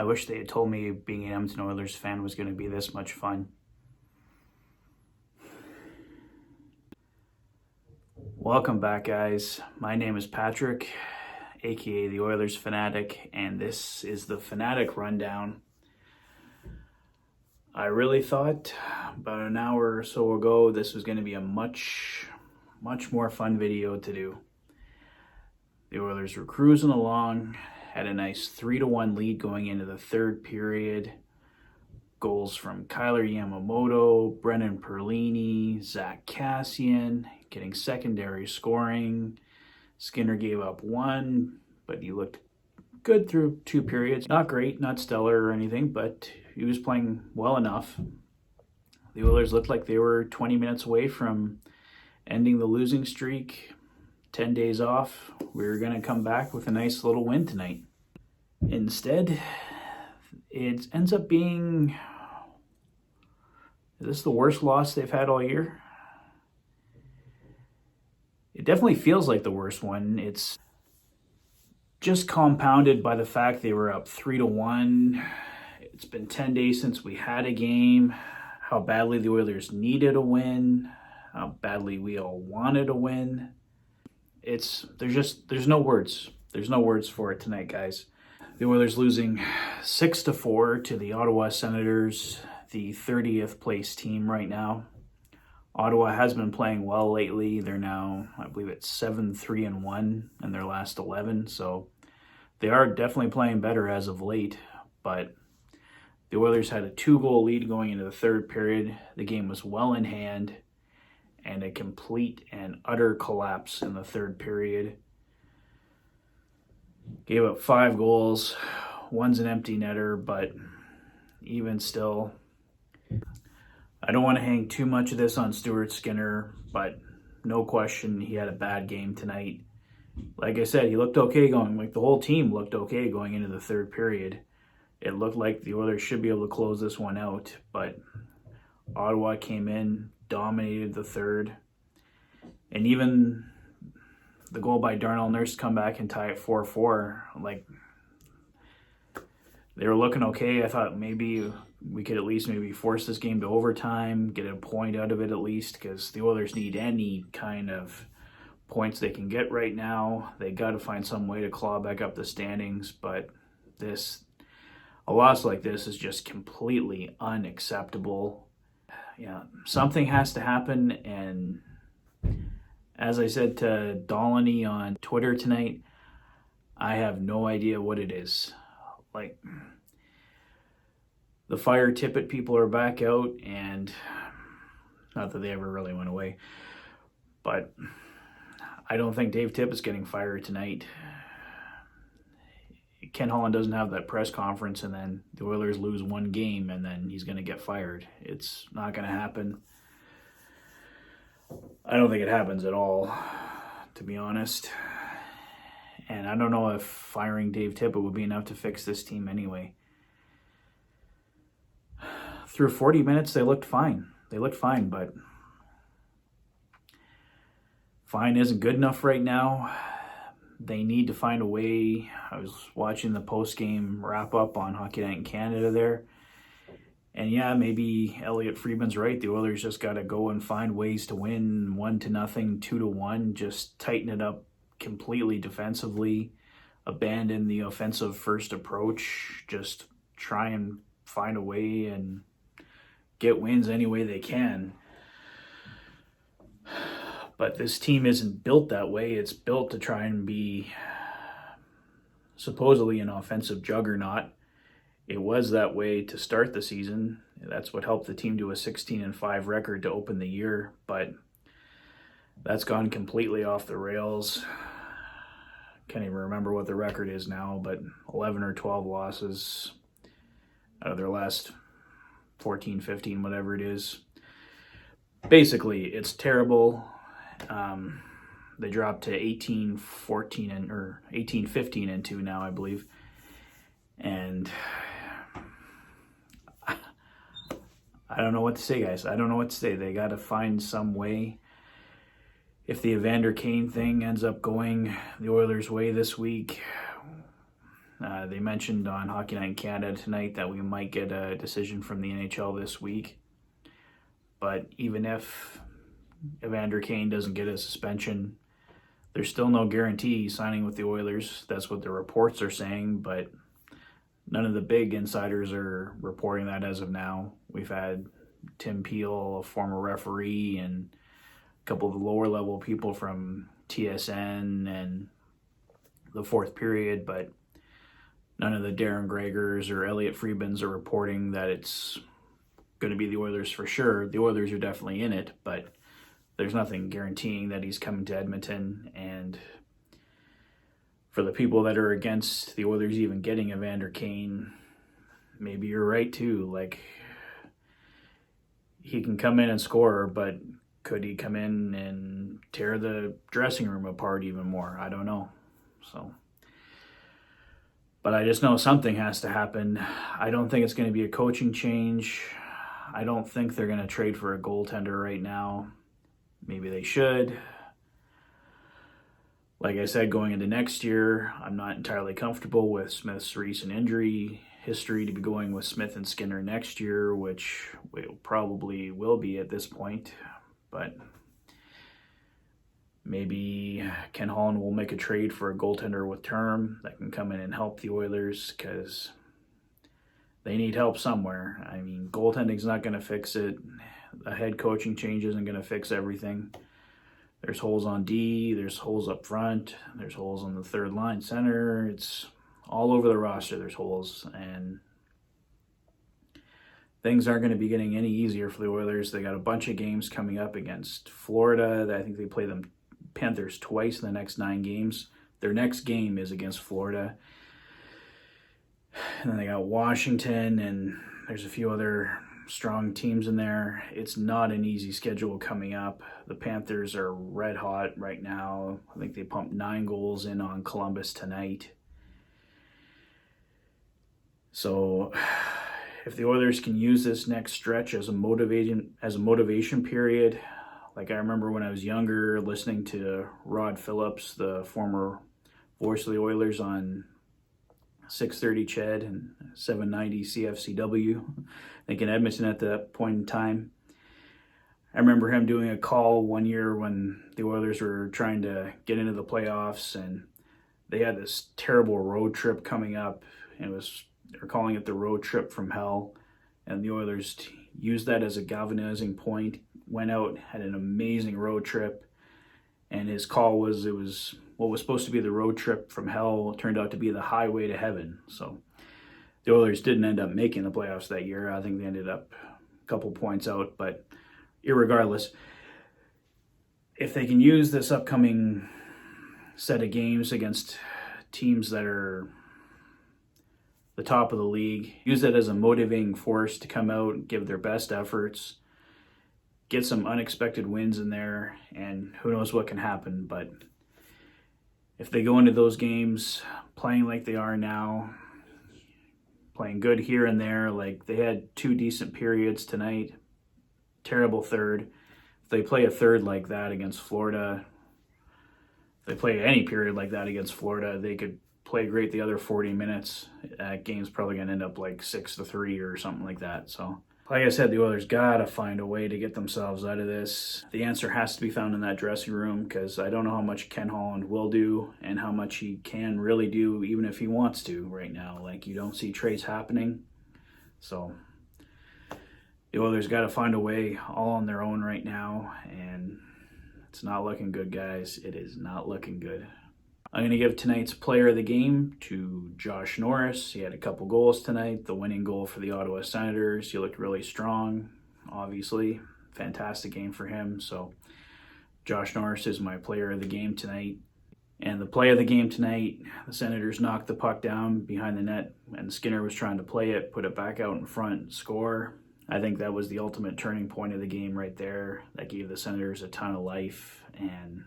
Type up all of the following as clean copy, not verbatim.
I wish they had told me being an Edmonton Oilers fan was going to be this much fun. Welcome back, guys. My name is Patrick, aka the Oilers Fanatic, and this is the Fanatic Rundown. I really thought about an hour or so ago this was going to be a much more fun video to do. The Oilers were cruising along, had a nice 3-1 lead going into the third period. Goals from Kyler Yamamoto, Brennan Perlini, Zach Kassian, getting secondary scoring. Skinner gave up one, but he looked good through 2 periods. Not great, not stellar or anything, but he was playing well enough. The Oilers looked like they were 20 minutes away from ending the losing streak. 10 days off. We were going to come back with a nice little win tonight. Instead, it ends up being... Is this the worst loss they've had all year? It definitely feels like the worst one. It's just compounded by the fact they were up 3-1. It's been 10 days since we had a game. How badly the Oilers needed a win. How badly we all wanted a win. There's no words. There's no words for it tonight, guys. The Oilers losing 6-4 to the Ottawa Senators, the 30th place team right now. Ottawa has been playing well lately. They're now, I believe it's 7-3-1 in their last 11. So they are definitely playing better as of late. But the Oilers had a 2-goal lead going into the third period. The game was well in hand. And a complete and utter collapse in the third period. Gave up 5 goals. One's an empty netter, but even still, I don't want to hang too much of this on Stuart Skinner, but no question he had a bad game tonight. Like I said, he looked okay the whole team looked okay going into the third period. It looked like the Oilers should be able to close this one out, but Ottawa came in, dominated the third, and even the goal by Darnell Nurse to come back and tie it 4-4, they were looking okay. I thought maybe we could at least maybe force this game to overtime, get a point out of it at least, because the Oilers need any kind of points they can get right now. They got to find some way to claw back up the standings, but a loss like this is just completely unacceptable. Yeah, something has to happen, and as I said to Dolany on Twitter tonight, I have no idea what it is. The Fire Tippett people are back out, and not that they ever really went away, but I don't think Dave Tippett's getting fired tonight. Ken Holland doesn't have that press conference, and then the Oilers lose one game, and then he's going to get fired. It's not going to happen. I don't think it happens at all, to be honest. And I don't know if firing Dave Tippett would be enough to fix this team anyway. Through 40 minutes, they looked fine. But fine isn't good enough right now. They need to find a way. I was watching the post-game wrap-up on Hockey Night in Canada there. And yeah, maybe Elliot Friedman's right. The Oilers just got to go and find ways to win 1-0, 2-1. Just tighten it up completely defensively. Abandon the offensive first approach. Just try and find a way and get wins any way they can. But this team isn't built that way. It's built to try and be supposedly an offensive juggernaut. It was that way to start the season. That's what helped the team to a 16-5 record to open the year. But that's gone completely off the rails. Can't even remember what the record is now, but 11 or 12 losses out of their last 14, 15, whatever it is. Basically, it's terrible. They dropped to 18-14 or 18-15-2 now, I believe. And I don't know what to say, guys. I don't know what to say. They got to find some way. If the Evander Kane thing ends up going the Oilers' way this week, They mentioned on Hockey Night in Canada tonight that we might get a decision from the NHL this week. But even if Evander Kane doesn't get a suspension, there's still no guarantee he's signing with the Oilers. That's what the reports are saying, but none of the big insiders are reporting that as of now. We've had Tim Peel, a former referee, and a couple of the lower level people from TSN and the Fourth Period, but none of the Darren Gregors or Elliot Friedmans are reporting that it's going to be the Oilers for sure. The Oilers are definitely in it, but there's nothing guaranteeing that he's coming to Edmonton. And for the people that are against the Oilers even getting Evander Kane, maybe you're right too. Like, he can come in and score, but could he come in and tear the dressing room apart even more? I don't know. So, but I just know something has to happen. I don't think it's going to be a coaching change. I don't think they're going to trade for a goaltender right now. Maybe they should. Like I said, going into next year, I'm not entirely comfortable with Smith's recent injury history to be going with Smith and Skinner next year, which it probably will be at this point. But maybe Ken Holland will make a trade for a goaltender with term that can come in and help the Oilers, because they need help somewhere. I mean, goaltending's not going to fix it. A head coaching change isn't going to fix everything. There's holes on D, there's holes up front, there's holes on the third line center. It's all over the roster, there's holes, and things aren't going to be getting any easier for the Oilers. They got a bunch of games coming up against Florida. I think they play them Panthers twice in the next 9 games. Their next game is against Florida. And then they got Washington, and there's a few other strong teams in there. It's not an easy schedule coming up. The Panthers are red hot right now. I think they pumped 9 goals in on Columbus tonight. So if the Oilers can use this next stretch as a motivation period, like I remember when I was younger listening to Rod Phillips, the former voice of the Oilers, on 630 CHED and 790 CFCW, I think in Edmonton at that point in time. I remember him doing a call one year when the Oilers were trying to get into the playoffs, and they had this terrible road trip coming up, and they're calling it the road trip from hell, and the Oilers used that as a galvanizing point, went out, had an amazing road trip, and his call was it was what was supposed to be the road trip from hell turned out to be the highway to heaven. So the Oilers didn't end up making the playoffs that year. I think they ended up a couple points out, but irregardless, if they can use this upcoming set of games against teams that are the top of the league, use that as a motivating force to come out, give their best efforts, get some unexpected wins in there, and who knows what can happen. But if they go into those games playing like they are now, playing good here and there, like they had 2 decent periods tonight, terrible third. If they play a third like that against Florida, if they play any period like that against Florida, they could play great the other 40 minutes. That game's probably going to end up like 6-3 or something like that. So, like I said, the Oilers got to find a way to get themselves out of this. The answer has to be found in that dressing room, because I don't know how much Ken Holland will do and how much he can really do, even if he wants to right now. Like, you don't see trades happening. So the Oilers got to find a way all on their own right now, and it's not looking good, guys. It is not looking good. I'm going to give tonight's player of the game to Josh Norris. He had a couple goals tonight. The winning goal for the Ottawa Senators. He looked really strong, obviously. Fantastic game for him. So Josh Norris is my player of the game tonight. And the play of the game tonight, the Senators knocked the puck down behind the net, and Skinner was trying to play it, put it back out in front, and score. I think that was the ultimate turning point of the game right there. That gave the Senators a ton of life, and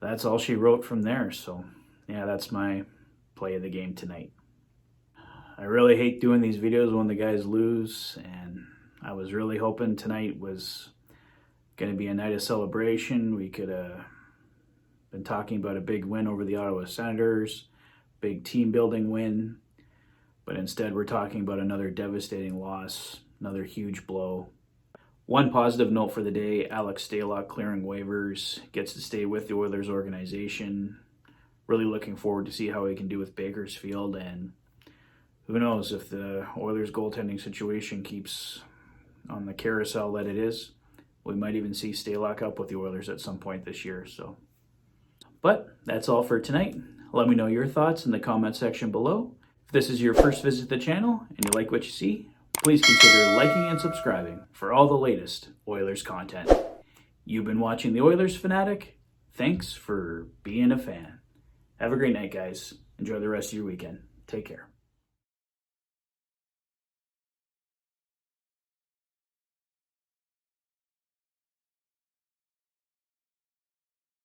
that's all she wrote from there. So, yeah, that's my play of the game tonight. I really hate doing these videos when the guys lose, and I was really hoping tonight was going to be a night of celebration. We could have been talking about a big win over the Ottawa Senators, big team building win, but instead we're talking about another devastating loss, another huge blow. One positive note for the day, Alex Stalock clearing waivers, gets to stay with the Oilers organization. Really looking forward to see how he can do with Bakersfield, and who knows if the Oilers goaltending situation keeps on the carousel that it is, we might even see Stalock up with the Oilers at some point this year. But that's all for tonight. Let me know your thoughts in the comment section below. If this is your first visit to the channel and you like what you see, please consider liking and subscribing for all the latest Oilers content. You've been watching the Oilers Fanatic. Thanks for being a fan. Have a great night, guys. Enjoy the rest of your weekend. Take care.